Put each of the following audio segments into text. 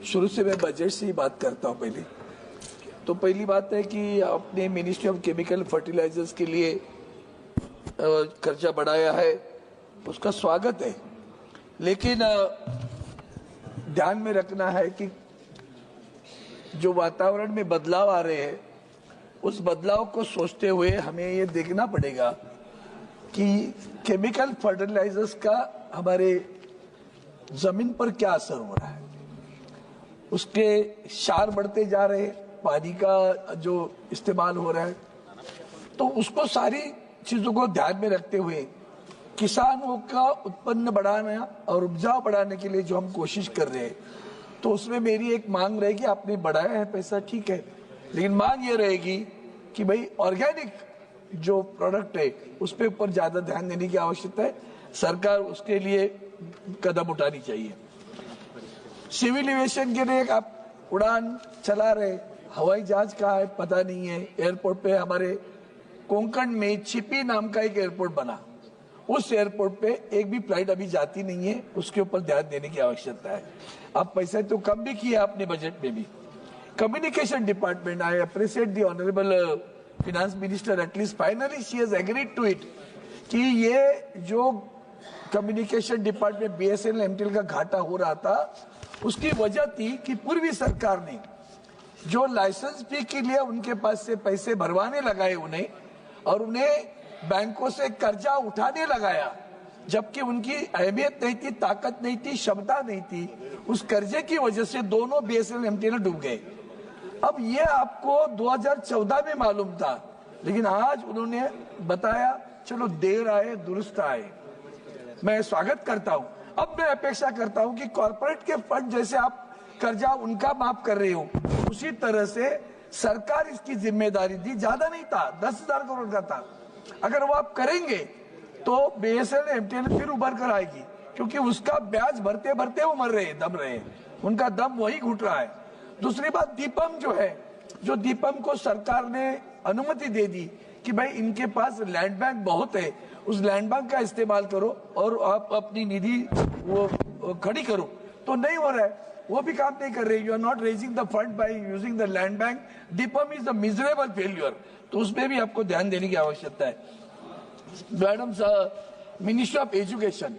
शुरू से मैं बजट से ही बात करता हूँ। तो पहली बात है कि आपने मिनिस्ट्री ऑफ केमिकल फर्टिलाइजर्स के लिए खर्चा बढ़ाया है, उसका स्वागत है, लेकिन ध्यान में रखना है कि जो वातावरण में बदलाव आ रहे हैं उस बदलाव को सोचते हुए हमें ये देखना पड़ेगा कि केमिकल फर्टिलाइजर्स का हमारे जमीन पर क्या असर हो रहा है। उसके क्षार बढ़ते जा रहे हैं, पानी का जो इस्तेमाल हो रहा है, तो उसको सारी चीजों को ध्यान में रखते हुए किसानों का उत्पन्न बढ़ाना और उपजाऊ बढ़ाने के लिए जो हम कोशिश कर रहे हैं, तो उसमें मेरी एक मांग रहेगी, आपने बढ़ाया है पैसा ठीक है, लेकिन मांग ये रहेगी कि भाई ऑर्गेनिक जो प्रोडक्ट है उस पे ऊपर ज्यादा ध्यान देने की आवश्यकता है। सरकार उसके लिए कदम उठानी चाहिए। सिविल एविएशन के लिए आप उड़ान चला रहे, हवाई जहाज कहाँ है पता नहीं है। एयरपोर्ट पे हमारे कोंकण में चिपी नाम का एक एयरपोर्ट बना, उस एयरपोर्ट पे एक भी फ्लाइट अभी जाती नहीं है, उसके ऊपर ध्यान देने की आवश्यकता है। अब पैसे तो कम भी किया आपने बजट में भी। Communication department, I appreciate the honourable finance minister, at least finally she has agreed to it कि ये जो कम्युनिकेशन डिपार्टमेंट बीएसएनएल एमटीएल का घाटा हो रहा था, उसकी वजह थी कि पूर्वी सरकार ने जो लाइसेंस फी के लिए उनके पास से पैसे भरवाने लगाए उन्हें, और उन्हें बैंकों से कर्जा उठाने लगाया, जबकि उनकी अहमियत नहीं थी, ताकत नहीं थी, क्षमता नहीं थी। उस कर्जे की वजह से दोनों बीएसएनएल एमटीएल डूब गए। अब ये आपको 2014 में मालूम था, लेकिन आज उन्होंने बताया चलो देर आए दुरुस्त आए। मैं स्वागत करता हूं। अब मैं अपेक्षा करता हूं कि कॉर्पोरेट के फंड जैसे आप कर्जा उनका माफ कर रहे हो, उसी तरह से सरकार इसकी जिम्मेदारी दी, ज्यादा नहीं था, 10,000 करोड़ का था। अगर वो आप करेंगे तो बीएसएनएल एमटीएल फिर उभर कर आएगी, क्योंकि उसका ब्याज भरते भरते वो मर रहे, दम रहे, उनका दम वही घुट रहा है। दूसरी बात, दीपम जो है, जो दीपम को सरकार ने अनुमति दे दी कि भाई इनके पास लैंड बैंक बहुत है, उस लैंड बैंक का इस्तेमाल करो और आप अपनी निधि वो खड़ी करो, तो नहीं हो रहा है, वो भी काम नहीं कर रहे। You are not raising the fund by using the land bank. DIPAM is the miserable failure, तो उसमें भी आपको ध्यान देने की आवश्यकता है। मैडम, मिनिस्ट्री ऑफ एजुकेशन,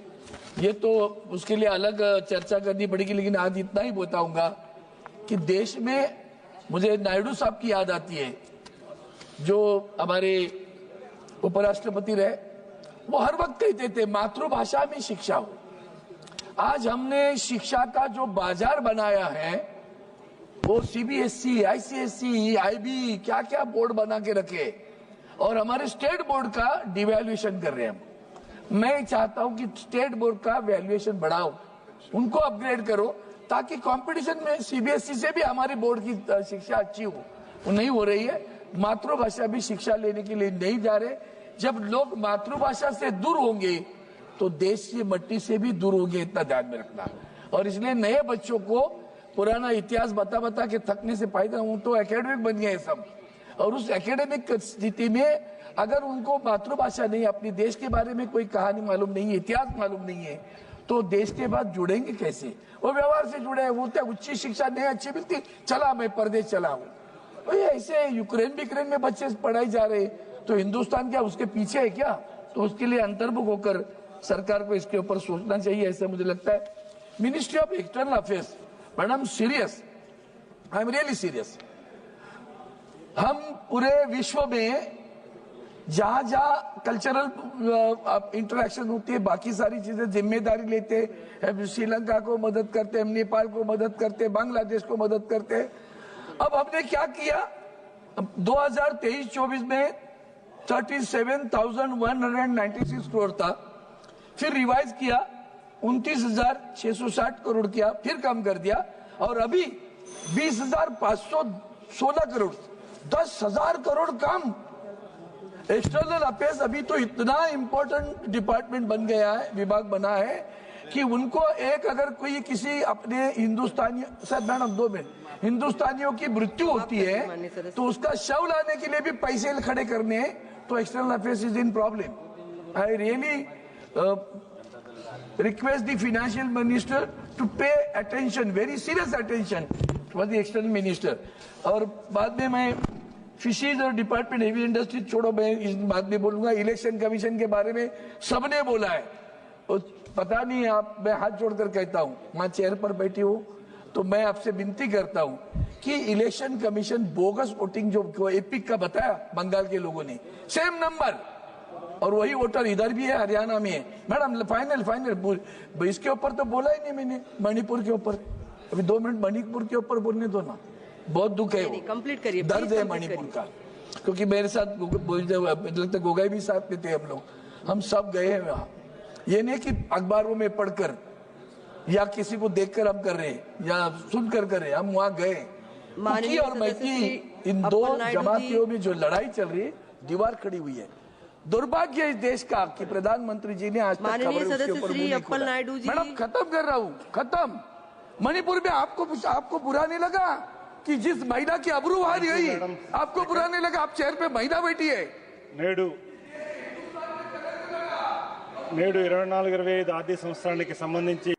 ये तो उसके लिए अलग चर्चा करनी पड़ेगी, लेकिन आज इतना ही बताऊंगा कि देश में मुझे नायडू साहब की याद आती है, जो हमारे उपराष्ट्रपति रहे। वो हर वक्त कहते थे मातृभाषा में शिक्षा हो। आज हमने शिक्षा का जो बाजार बनाया है, वो सीबीएसई, आईसीएसई, आईबी, क्या क्या बोर्ड बना के रखे, और हमारे स्टेट बोर्ड का डिवैल्यूएशन कर रहे हैं हम। मैं चाहता हूं कि स्टेट बोर्ड का वैल्यूएशन बढ़ाओ, उनको अपग्रेड करो, ताकि कंपटीशन में सीबीएसई से भी हमारी बोर्ड की शिक्षा अच्छी हो। वो नहीं हो रही है। मातृभाषा भी शिक्षा लेने के लिए नहीं जा रहे। जब लोग मातृभाषा से दूर होंगे तो देश की मट्टी से भी दूर होंगे, इतना ध्यान में रखना। और इसलिए नए बच्चों को पुराना इतिहास बता बता के थकने से फायदा, हूं तो एकेडमिक बन गए सब, और उस एकेडमिक स्थिति में अगर उनको मातृभाषा नहीं, अपनी देश के बारे में कोई कहानी मालूम नहीं है, इतिहास मालूम नहीं है, तो देश के बाद जुड़ेंगे कैसे? वो व्यवहार से जुड़े, वो उच्च शिक्षा नहीं अच्छी मिलती, चला मैं परदेश चला हूँ। तो ऐसे यूक्रेन बिक्रेन में बच्चे पढ़ाई जा रहे, तो हिंदुस्तान क्या उसके पीछे है क्या? तो उसके लिए अंतर्मुख होकर सरकार को इसके ऊपर सोचना चाहिए, ऐसा मुझे लगता है। Ministry of external affairs, madam serious, I am really serious. हम पूरे विश्व में जहां जहां कल्चरल इंटरेक्शन होती है, बाकी सारी चीजें जिम्मेदारी लेते हैं, श्रीलंका को मदद करते हैं, नेपाल को मदद करते हैं, बांग्लादेश को मदद करते हैं। अब हमने क्या किया, 2023-24 में 37,196 करोड़ था, फिर रिवाइज किया 29,660 करोड़ किया, फिर कम कर दिया, और अभी 20,516 करोड़, 10,000 करोड़ कम। एक्सटर्नल अफेयर्स अभी तो इतना इंपॉर्टेंट डिपार्टमेंट बन गया है, विभाग बना है, कि उनको एक अगर कोई किसी अपने हिंदुस्तानी, सर मैडम 2 मिनट, हिंदुस्तानियों की मृत्यु होती है तो उसका शव लाने के लिए भी पैसे खड़े करने, तो external affairs is in problem. I really request the financial minister to pay attention, very serious attention for the external minister. और बाद में मैं फिशीज और डिपार्टमेंट हेवी इंडस्ट्री छोड़ो, मैं इस बात में बोलूंगा। इलेक्शन कमीशन के बारे में सबने बोला है, पता नहीं आप, मैं हाथ जोड़कर कहता हूं, वहां चेयर पर बैठी हूं, तो मैं आपसे विनती करता हूं कि इलेक्शन कमीशन बोगस वोटिंग जो एपिक का बताया बंगाल के लोगों ने, सेम नंबर, और वही वोटर इधर भी है, हरियाणा में है। मैडम फाइनल इसके ऊपर तो बोला ही नहीं मैंने, मणिपुर के ऊपर। अभी 2 मिनट मणिपुर के ऊपर बोलने दो ना, बहुत दुख है, कंप्लीट करिए, दर्द है मणिपुर का। क्योंकि मेरे साथ लगता गोगाई भी साथ में थे, हम सब गए हैं वहां। ये नहीं कि अखबारों में पढ़कर या किसी को देखकर हम कर रहे हैं या सुनकर कर रहे हैं, हम वहां गए। कुकी और मैती, इन दो जमातियों में जो लड़ाई चल रही है, दीवार खड़ी हुई है। दुर्भाग्य इस देश का कि प्रधानमंत्री जी ने आज तक खबर उसके ऊपर मुंह नहीं खोला। मैडम खत्म कर रहा हूँ, खत्म। मणिपुर में आपको बुरा नहीं लगा कि जिस महिला की अब्रू हारी गई, आपको बुरा नहीं लगा? आप चेयर पे महिला बैठी है। నేడు 24-25 ఆర్థిక సంవత్సరానికి సంబంధించి